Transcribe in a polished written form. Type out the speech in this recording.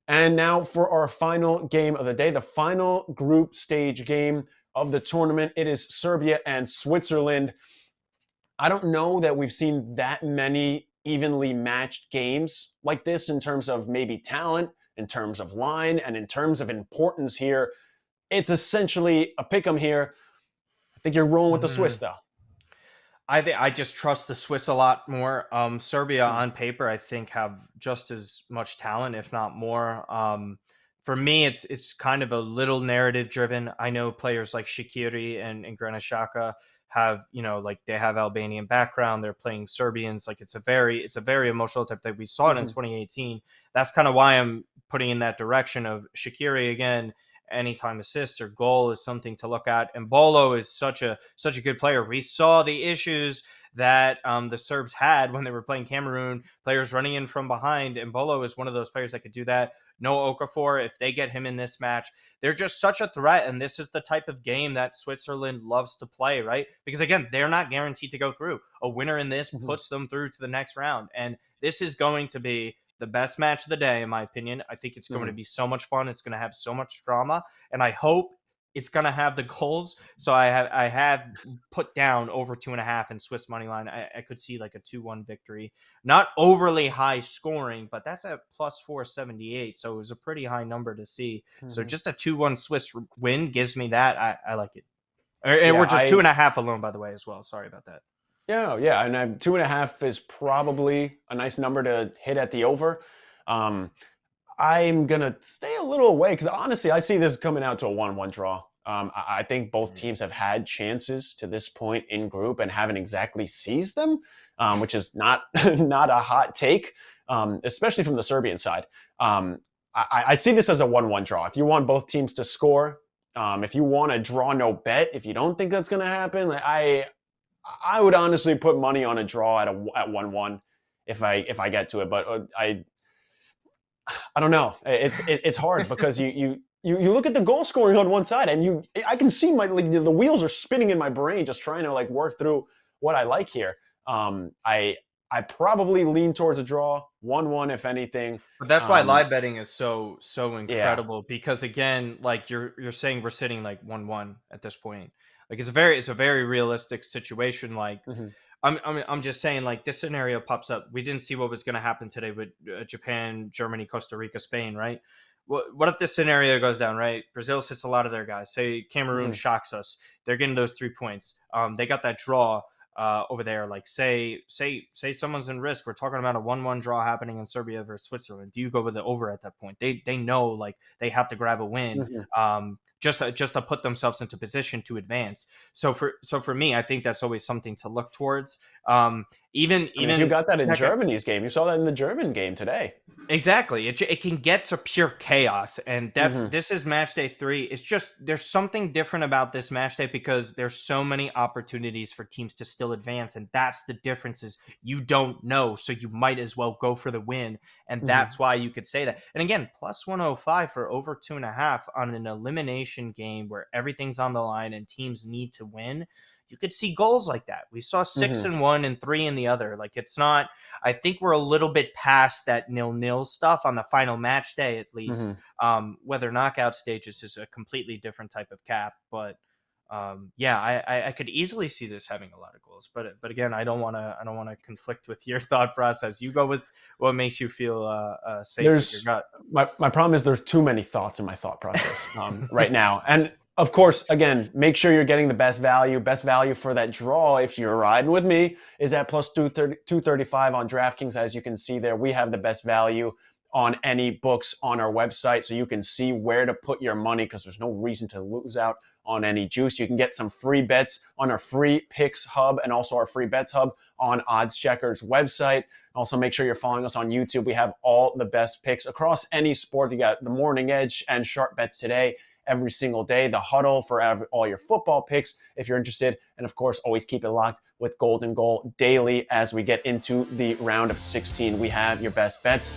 And now for our final game of the day, the final group stage game of the tournament. It is Serbia and Switzerland. I don't know that we've seen that many evenly matched games like this in terms of maybe talent, in terms of line, and in terms of importance here. It's essentially a pick 'em here. I think you're rolling with the Swiss, though. I just trust the Swiss a lot more. Serbia on paper, I think, have just as much talent, if not more. For me, it's kind of a little narrative driven. I know players like Shaqiri and Granit Xhaka have, like they have Albanian background. They're playing Serbians. Like it's a very emotional type thing. We saw it in 2018. That's kind of why I'm putting in that direction of Shaqiri again. Anytime assist or goal is something to look at. And Bolo is such a good player. We saw the issues that the Serbs had when they were playing Cameroon, players running in from behind, and Bolo is one of those players that could do that. No Okafor, if they get him in this match, they're just such a threat, and this is the type of game that Switzerland loves to play, right? Because again, they're not guaranteed to go through. A winner in this puts them through to the next round, and this is going to be the best match of the day, in my opinion. I think it's going to be so much fun. It's going to have so much drama, and I hope it's going to have the goals. So I have put down over 2.5 in Swiss money line. I could see like a 2-1 victory, not overly high scoring, but that's at plus 478. So it was a pretty high number to see. So just a 2-1 Swiss win gives me that. I like it. And we're just 2.5 alone, by the way, as well. Sorry about that. Yeah, and 2.5 is probably a nice number to hit at the over. I'm going to stay a little away because honestly, I see this coming out to a 1-1 draw. I think both teams have had chances to this point in group and haven't exactly seized them, which is not not a hot take, especially from the Serbian side. I see this as a 1-1 draw. If you want both teams to score, if you want to draw no bet, if you don't think that's going to happen, I would honestly put money on a draw at 1-1 if I get to it, but I don't know. It's hard because you look at the goal scoring on one side and I can see the wheels are spinning in my brain just trying to work through what I like here. I probably lean towards a draw, 1-1 if anything. But that's why live betting is so incredible because again, like you're saying we're sitting like 1-1 at this point. Like it's a very realistic situation. Like I'm just saying, like this scenario pops up. We didn't see what was going to happen today with Japan, Germany, Costa Rica, Spain, right? What if this scenario goes down, right? Brazil sits a lot of their guys. Say Cameroon shocks us. They're getting those 3 points. They got that draw over there. Like say someone's in risk. We're talking about a 1-1 draw happening in Serbia versus Switzerland. Do you go with the over at that point? They know like they have to grab a win. Just to put themselves into position to advance. So for me, I think that's always something to look towards. Even you got that in Germany's game. You saw that in the German game today. Exactly. It can get to pure chaos, and this is match day 3. It's just there's something different about this match day because there's so many opportunities for teams to still advance, and that's the difference is you don't know, so you might as well go for the win, and that's why you could say that. And again, plus 105 for over 2.5 on an elimination game where everything's on the line and teams need to win. You could see goals like that. We saw 6 in one and 3 in the other. Like it's not. I think we're a little bit past that 0-0 stuff on the final match day, at least. Whether knockout stages is a completely different type of cap, but I could easily see this having a lot of goals. But again, I don't want to conflict with your thought process. You go with what makes you feel safe with your gut. My problem is there's too many thoughts in my thought process right now, and. Of course, again, make sure you're getting the best value. Best value for that draw, if you're riding with me, is at plus 235 on DraftKings. As you can see there, we have the best value on any books on our website, so you can see where to put your money because there's no reason to lose out on any juice. You can get some free bets on our free picks hub and also our free bets hub on OddsChecker's website. Also, make sure you're following us on YouTube. We have all the best picks across any sport. You got the Morning Edge and Sharp Bets Today every single day, the huddle for all your football picks if you're interested. And of course, always keep it locked with Golden Goal daily as we get into the round of 16. We have your best bets